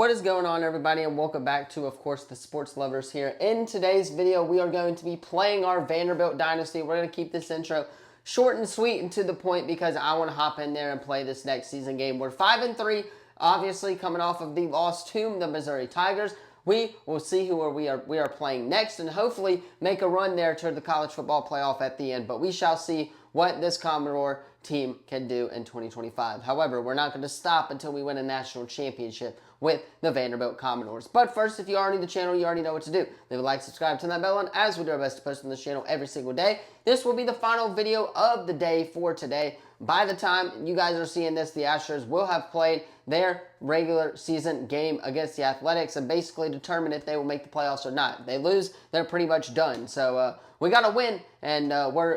What is going on, everybody, and welcome back to, of course, the sports lovers here. In today's video, we are going to be playing our Vanderbilt Dynasty. We're going to keep this intro short and sweet and to the point because I want to hop in there and play this next season game. We're 5-3, obviously coming off of the loss to the Missouri Tigers. We will see who we are playing next and hopefully make a run there to the college football playoff at the end. But we shall see what this Commodore team can do in 2025. However, we're not going to stop until we win a national championship with the Vanderbilt Commodores. But first, if you are new to the channel, you already know what to do. Leave a like, subscribe, turn that bell on, as we do our best to post on this channel every single day. This will be the final video of the day for today. By the time you guys are seeing this, the Astros will have played their regular season game against the Athletics and basically determine if they will make the playoffs or not. If they lose, they're pretty much done. So we got to win, and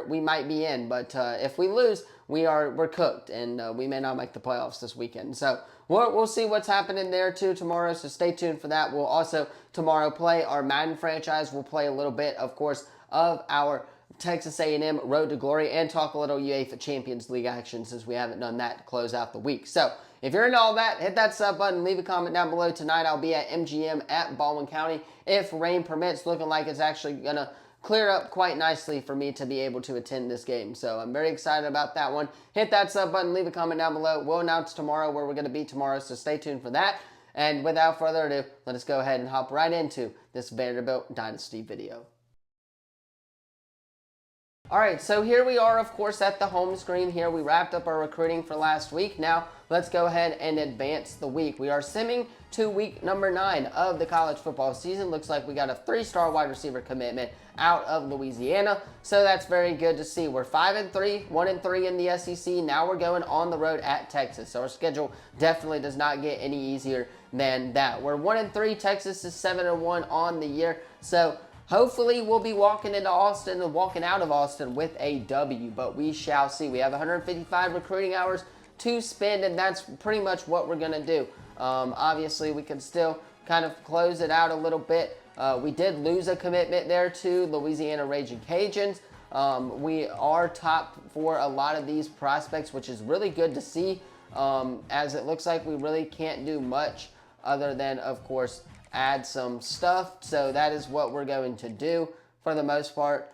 we might be in. But if we lose, we're cooked, and we may not make the playoffs this weekend. So we'll see what's happening there too tomorrow. So stay tuned for that. We'll also tomorrow play our Madden franchise. We'll play a little bit, of course, of our Texas A&M Road to Glory and talk a little UEFA Champions League action since we haven't done that to close out the week. So if you're into all that, hit that sub button, leave a comment down below. Tonight I'll be at MGM at Baldwin County if rain permits. Looking like it's actually going to clear up quite nicely for me to be able to attend this game. So I'm very excited about that one. Hit that sub button, leave a comment down below. We'll announce tomorrow where we're going to be tomorrow, so stay tuned for that. And without further ado, let us go ahead and hop right into this Vanderbilt Dynasty video. Alright, so here we are, of course, at the home screen here. We wrapped up our recruiting for last week. Now, let's go ahead and advance the week. We are simming to week number 9 of the college football season. Looks like we got a 3-star wide receiver commitment out of Louisiana, so that's very good to see. We're 5-3, 1-3 in the SEC. Now we're going on the road at Texas, so our schedule definitely does not get any easier than that. We're 1-3. Texas is 7-1 on the year, so hopefully we'll be walking into Austin and walking out of Austin with a W, but we shall see. We have 155 recruiting hours to spend, and that's pretty much what we're going to do. Obviously, we can still kind of close it out a little bit. We did lose a commitment there to Louisiana Raging Cajuns. We are top for a lot of these prospects, which is really good to see, as it looks like we really can't do much other than, of course, add some stuff. So that is what we're going to do for the most part.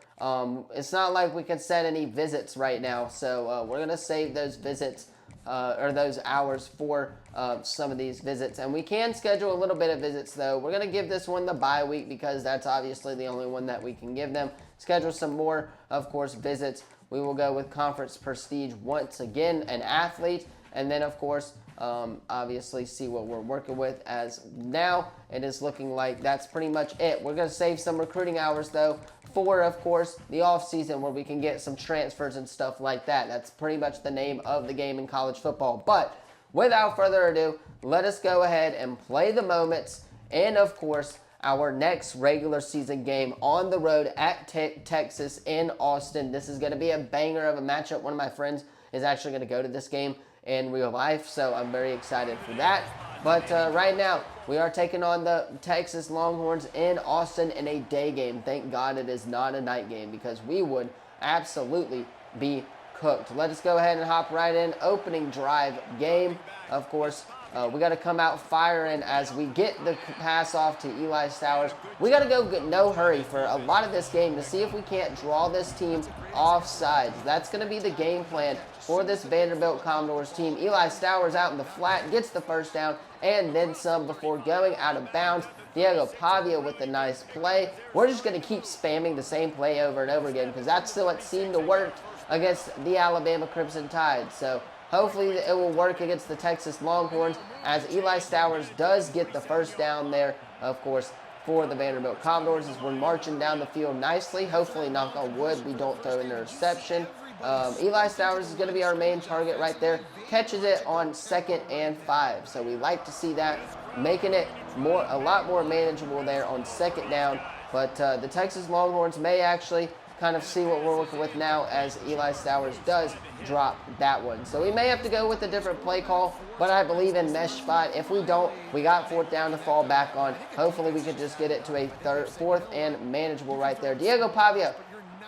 It's not like we can set any visits right now, so we're going to save those visits or those hours for some of these visits. And we can schedule a little bit of visits, though. We're going to give this one the bye week because that's obviously the only one that we can give them. Schedule some more, of course, visits. We will go with conference prestige once again, an athlete, and then, of course, obviously see what we're working with. As now it is looking like that's pretty much it. We're going to save some recruiting hours, though, for, of course, the off season where we can get some transfers and stuff like that. That's pretty much the name of the game in college football. But without further ado, let us go ahead and play the moments and, of course, our next regular season game on the road at Texas in Austin. This is going to be a banger of a matchup. One of my friends is actually going to go to this game in real life, so I'm very excited for that. But right now, we are taking on the Texas Longhorns in Austin in a day game. Thank God it is not a night game because we would absolutely be cooked. Let us go ahead and hop right in. Opening drive game, of course. We got to come out firing as we get the pass off to Eli Stowers. We got to go no hurry for a lot of this game to see if we can't draw this team off sides. That's going to be the game plan for this Vanderbilt Commodores team. Eli Stowers out in the flat, gets the first down, and then some before going out of bounds. Diego Pavia with a nice play. We're just going to keep spamming the same play over and over again because that's still what seemed to work against the Alabama Crimson Tide. So hopefully it will work against the Texas Longhorns as Eli Stowers does get the first down there, of course, for the Vanderbilt Commodores as we're marching down the field nicely. Hopefully, knock on wood, we don't throw an interception. Eli Stowers is going to be our main target right there. Catches it on 2nd and 5. So we like to see that, making it a lot more manageable there on 2nd down. But the Texas Longhorns may actually kind of see what we're working with now as Eli Stowers does drop that one. So we may have to go with a different play call, but I believe in mesh spot. If we don't, we got 4th down to fall back on. Hopefully we could just get it to a 4th and manageable right there. Diego Pavia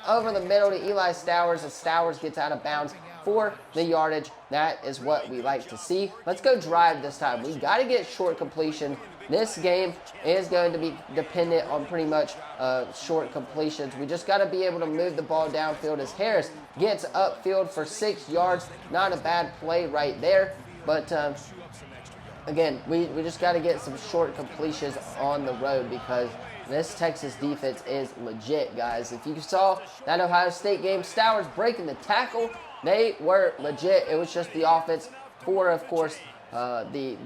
over the middle to Eli Stowers as Stowers gets out of bounds for the yardage. That is what we like to see. Let's go drive this time. We got to get short completion. This game is going to be dependent on pretty much short completions. We just got to be able to move the ball downfield as Harris gets upfield for 6 yards. Not a bad play right there. But again, we just got to get some short completions on the road because this Texas defense is legit, guys. If you saw that Ohio State game, Stowers breaking the tackle, they were legit. It was just the offense for, of course, the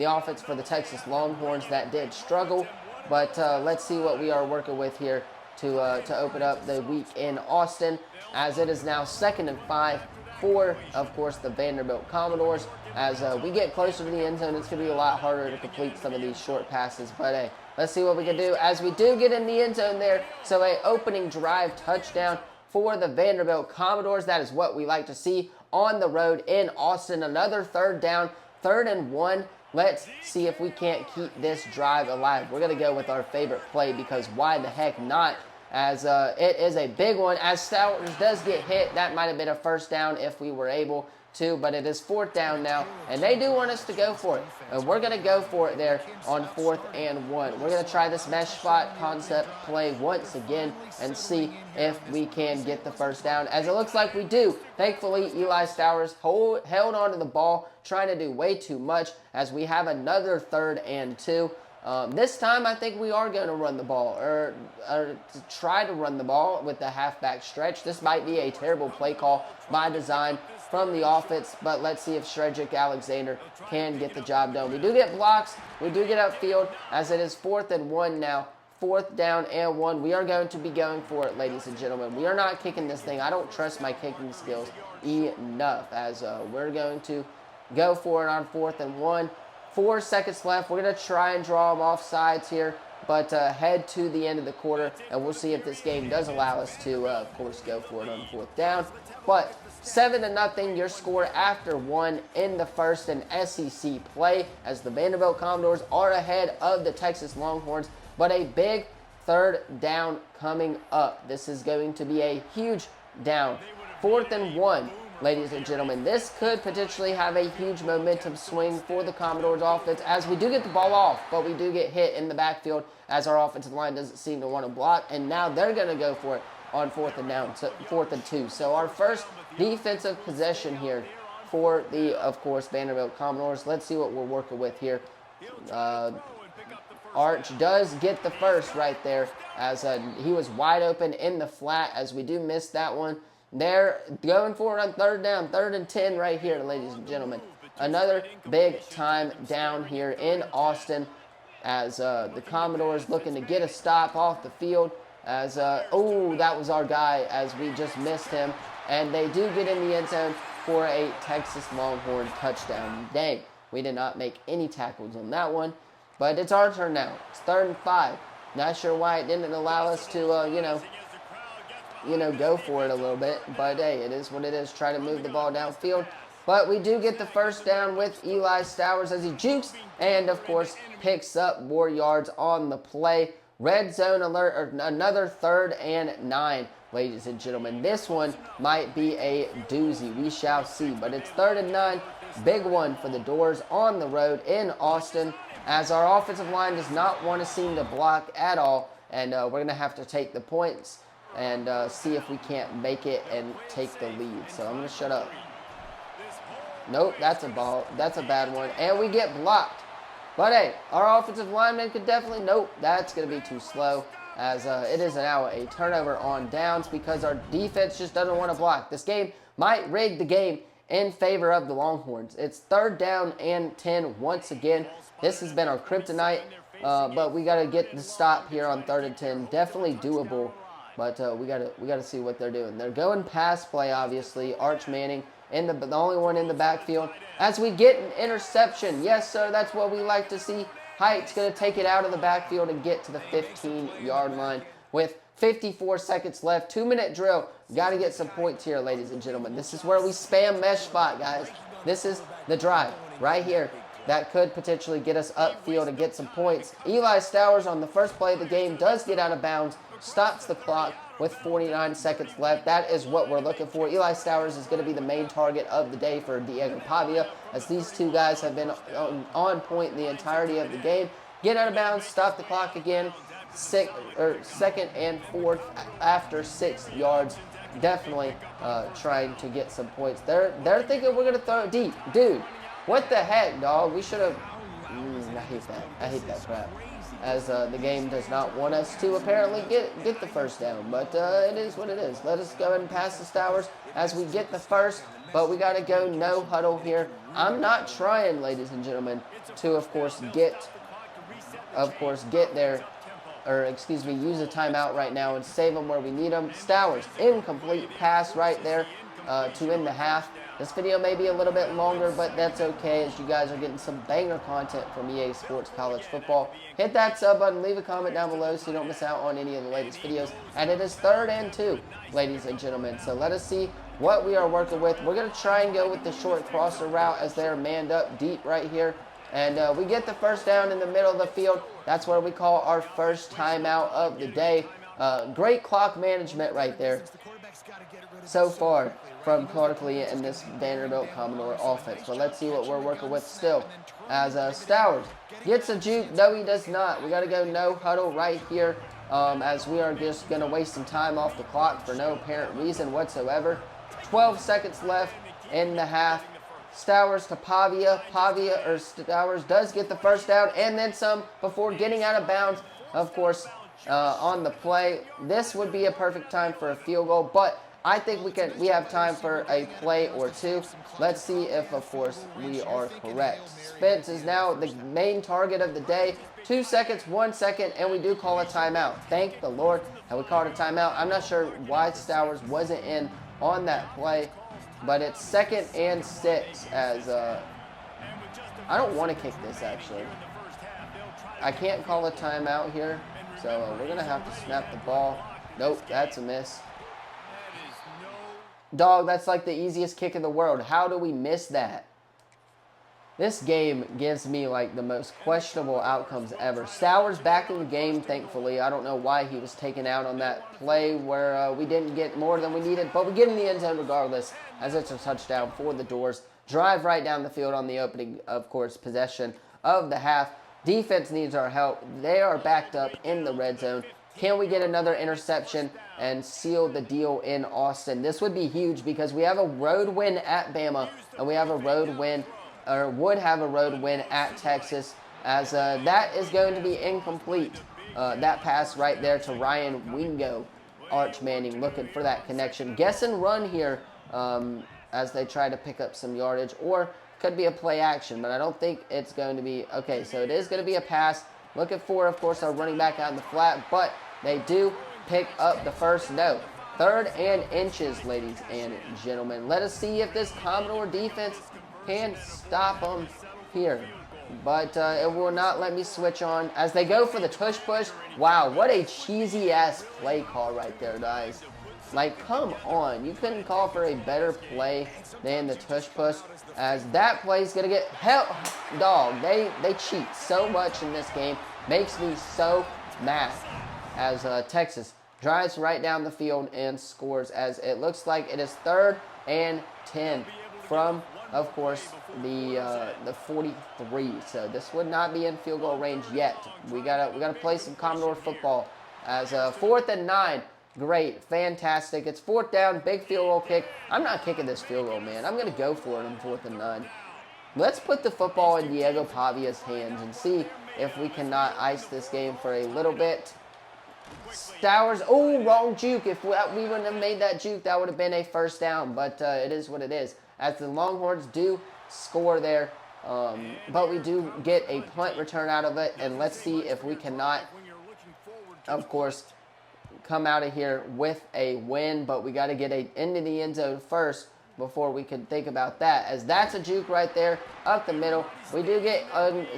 offense for the Texas Longhorns that did struggle. But let's see what we are working with here to open up the week in Austin, as it is now 2nd and 5 for, of course, the Vanderbilt Commodores. As we get closer to the end zone, it's going to be a lot harder to complete some of these short passes. But hey, let's see what we can do as we do get in the end zone there. So a opening drive touchdown for the Vanderbilt Commodores. That is what we like to see on the road in Austin. Another 3rd down, 3rd and 1. Let's see if we can't keep this drive alive. We're going to go with our favorite play because why the heck not? As it is a big one. As Stowers does get hit, that might have been a 1st down if we were able to, but it is 4th down now, and they do want us to go for it. And we're going to go for it there on 4th and 1. We're going to try this mesh spot concept play once again and see if we can get the 1st down, as it looks like we do. Thankfully, Eli Stowers held on to the ball, trying to do way too much, as we have another 3rd and 2. This time, I think we are going to run the ball, or try to run the ball with the halfback stretch. This might be a terrible play call by design from the offense, but let's see if Shredrick Alexander can get the job done. We do get blocks. We do get upfield, as it is 4th and 1 now. 4th down and 1. We are going to be going for it, ladies and gentlemen. We are not kicking this thing. I don't trust my kicking skills enough, as we're going to go for it on 4th and 1. 4 seconds left. We're going to try and draw them off sides here, but head to the end of the quarter, and we'll see if this game does allow us to, of course, go for it on 4th down. But 7-0, your score after 1 in the first in SEC play, as the Vanderbilt Commodores are ahead of the Texas Longhorns, but a big 3rd down coming up. This is going to be a huge down. 4th and 1. Ladies and gentlemen, this could potentially have a huge momentum swing for the Commodores offense, as we do get the ball off, but we do get hit in the backfield as our offensive line doesn't seem to want to block, and now they're going to go for it on 4th and down, 4th and 2. So our first defensive possession here for the, of course, Vanderbilt Commodores. Let's see what we're working with here. Arch does get the first right there, as he was wide open in the flat, as we do miss that one. They're going for it on 3rd down, 3rd and 10 right here, ladies and gentlemen. Another big time down here in Austin, as the Commodores looking to get a stop off the field. As, that was our guy, as we just missed him. And they do get in the end zone for a Texas Longhorn touchdown. Dang, we did not make any tackles on that one. But it's our turn now. It's 3rd and 5. Not sure why it didn't allow us to, go for it a little bit. But, hey, it is what it is. Try to move the ball downfield. But we do get the 1st down with Eli Stowers as he jukes and, of course, picks up more yards on the play. Red zone alert, or another 3rd and 9, ladies and gentlemen. This one might be a doozy. We shall see. But it's 3rd and 9. Big one for the Doors on the road in Austin, as our offensive line does not want to seem to block at all. And we're going to have to take the points and see if we can't make it and take the lead. So I'm going to shut up. Nope, that's a ball. That's a bad one. And we get blocked. But, hey, our offensive lineman could definitely... Nope, that's going to be too slow, as it is now a turnover on downs because our defense just doesn't want to block. This game might rig the game in favor of the Longhorns. It's 3rd down and 10 once again. This has been our kryptonite, but we got to get the stop here on 3rd and 10. Definitely doable, but we got to see what they're doing. They're going pass play, obviously. Arch Manning, the only one in the backfield. As we get an interception. Yes, sir, that's what we like to see. Height's going to take it out of the backfield and get to the 15-yard line with 54 seconds left. 2-minute drill. Got to get some points here, ladies and gentlemen. This is where we spam mesh spot, guys. This is the drive right here that could potentially get us upfield and get some points. Eli Stowers on the first play of the game does get out of bounds, stops the clock, with 49 seconds left. That is what we're looking for. Eli Stowers is going to be the main target of the day for Diego Pavia, as these two guys have been on point the entirety of the game. Get out of bounds, stop the clock again. Second and fourth after 6 yards. Definitely trying to get some points. They're thinking we're going to throw it deep. Dude, what the heck, dog? We should have... I hate that. I hate that crap. As the game does not want us to apparently get the first down. But it is what it is. Let us go ahead and pass the Stowers as we get the first. But we got to go no huddle here. I'm not trying, ladies and gentlemen, to, of course, get there. Or, excuse me, use a timeout right now and save them where we need them. Stowers, incomplete pass right there to end the half. This video may be a little bit longer, but that's okay, as you guys are getting some banger content from EA Sports College Football. Hit that sub button, leave a comment down below so you don't miss out on any of the latest videos. And it is 3rd and 2, ladies and gentlemen. So let us see what we are working with. We're going to try and go with the short crosser route as they're manned up deep right here. And we get the first down in the middle of the field. That's where we call our first timeout of the day. Great clock management right there so far from Clark Lee and this Vanderbilt Commodore offense. But let's see what we're working with still. As Stowers gets a juke. No, he does not. We got to go no huddle right here, as we are just going to waste some time off the clock for no apparent reason whatsoever. 12 seconds left in the half. Stowers to Pavia. Stowers does get the first down and then some before getting out of bounds, of course, on the play. This would be a perfect time for a field goal, but I think we have time for a play or two. Let's see if, of course, we are correct. Spence is now the main target of the day. 2 seconds, 1 second, and we do call a timeout. Thank the Lord that we called a timeout. I'm not sure why Stowers wasn't in on that play. But it's 2nd and 6 as I don't want to kick this, actually. I can't call a timeout here, so we're going to have to snap the ball. Nope, that's a miss. Dog, that's like the easiest kick in the world. How do we miss that? This game gives me like the most questionable outcomes ever. Stowers back in the game, thankfully. I don't know why he was taken out on that play where we didn't get more than we needed, but we get in the end zone regardless, as it's a touchdown for the Doors. Drive right down the field on the opening, of course, possession of the half. Defense needs our help. They are backed up in the red zone. Can we get another interception and seal the deal in Austin? This would be huge because we have a road win at Bama, and we have a road win, or would have a road win at Texas, as that is going to be incomplete. That pass right there to Ryan Wingo. Arch Manning looking for that connection. Guess and run here as they try to pick up some yardage, or could be a play action, but I don't think it's going to be. Okay, so it is going to be a pass. Looking for, of course, our running back out in the flat, but they do pick up the first. No. 3rd and inches, ladies and gentlemen. Let us see if this Commodore defense can stop them here. But it will not let me switch on as they go for the tush push. Wow, what a cheesy-ass play call right there, guys. Like, come on. You couldn't call for a better play than the tush push, as that play is going to get hell. Dog, they cheat so much in this game. Makes me so mad, as Texas drives right down the field and scores, as it looks like it is 3rd and 10 from, of course, the 43. So this would not be in field goal range yet. We gotta play some Commodore football, as 4th and 9. Great, fantastic. It's 4th down, big field goal kick. I'm not kicking this field goal, man. I'm gonna go for it on 4th and 9. Let's put the football in Diego Pavia's hands and see if we cannot ice this game for a little bit. Stowers, oh, wrong juke. If we wouldn't have made that juke, that would have been a first down, but it is what it is, as the Longhorns do score there, but we do get a punt return out of it, and let's see if we cannot, of course, come out of here with a win, but we got to get into the end zone first before we can think about that, as that's a juke right there up the middle. We do get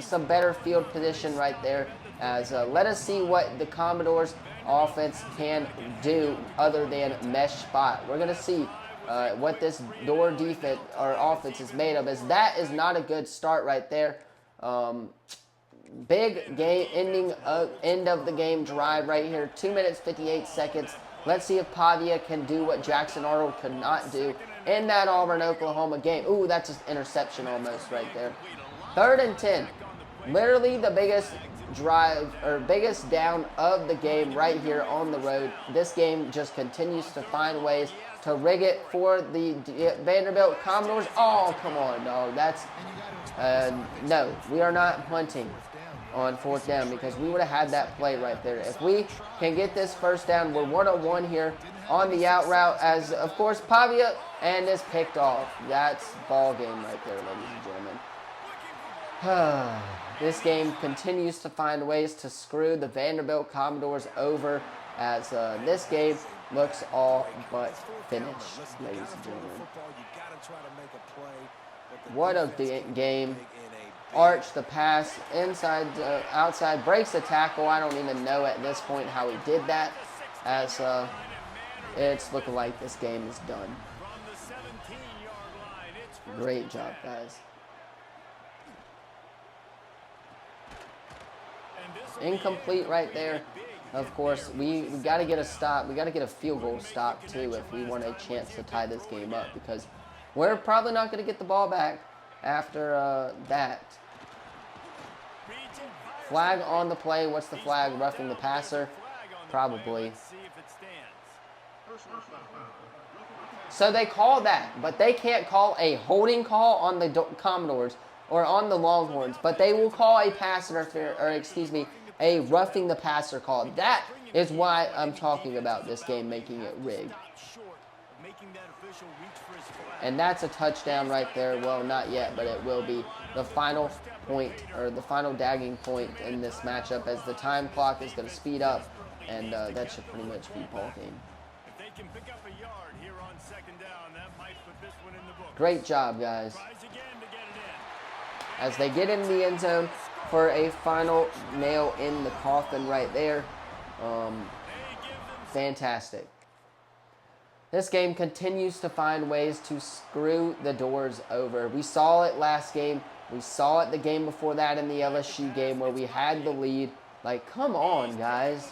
some better field position right there, as let us see what the Commodores offense can do other than mesh spot. We're going to see what this Door defense or offense is made of, as that is not a good start right there. Big game end of the game drive right here. 2 minutes 58 seconds Let's see if Pavia can do what Jackson Arnold could not do in that Auburn-Oklahoma game. Ooh, that's an interception almost right there. 3rd and 10. Literally the biggest drive or biggest down of the game right here on the road. This game just continues to find ways to rig it for the Vanderbilt Commodores. Oh, come on, dog. That's no, we are not punting on 4th down because we would have had that play right there. If we can get this 1st down, we're 1-on-1 here on the out route as, of course, Pavia, and is picked off. That's ball game right there, ladies and gentlemen. This game continues to find ways to screw the Vanderbilt Commodores over as this game looks all but finished, ladies and gentlemen. What a game. Arch the pass, inside, outside, breaks the tackle. I don't even know at this point how he did that, as it's looking like this game is done. Great job, guys. Incomplete right there. Of course, we got to get a stop. We got to get a field goal stop, too, if we want a chance to tie this game up, because we're probably not going to get the ball back after that. Flag on the play. What's the flag? Roughing the passer? Probably. So they call that, but they can't call a holding call on the Commodores or on the Longhorns, but they will call a pass interference, or excuse me, a roughing the passer call. That is why I'm talking about this game making it rigged. And that's a touchdown right there. Well, not yet, but it will be the final point, or the final dagging point in this matchup, as the time clock is going to speed up, and that should pretty much be ball game. Great job, guys. As they get in the end zone for a final nail in the coffin right there. Fantastic. This game continues to find ways to screw the doors over. We saw it last game. We saw it the game before that in the LSU game where we had the lead. Like, come on, guys.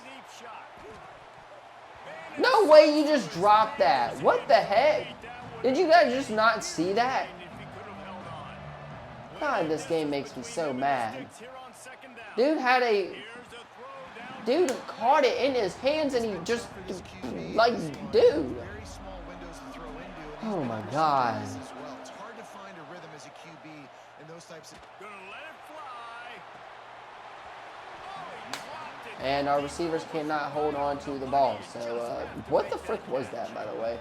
No way you just dropped that. What the heck? Did you guys just not see that? God, this game makes me so mad. Dude caught it in his hands and he just, like, dude. Oh my God. And our receivers cannot hold on to the ball. So, what the frick was that, by the way?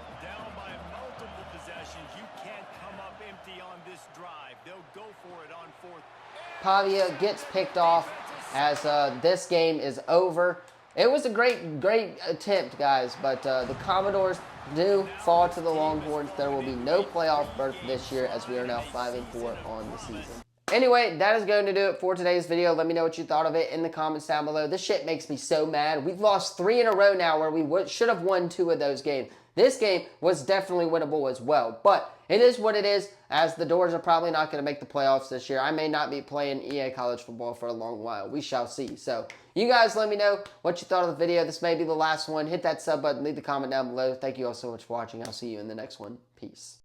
Pavia gets picked off as this game is over. It was a great attempt, guys, but the Commodores do fall to the Longhorns. There will be no playoff berth this year as we are now 5-4 on the season. Anyway, that is going to do it for today's video. Let me know what you thought of it in the comments down below. This shit makes me so mad. We've lost 3 in a row now where we should have won 2 of those games. This game was definitely winnable as well, but it is what it is, as the Doors are probably not going to make the playoffs this year. I may not be playing EA college football for a long while. We shall see. So, you guys let me know what you thought of the video. This may be the last one. Hit that sub button. Leave the comment down below. Thank you all so much for watching. I'll see you in the next one. Peace.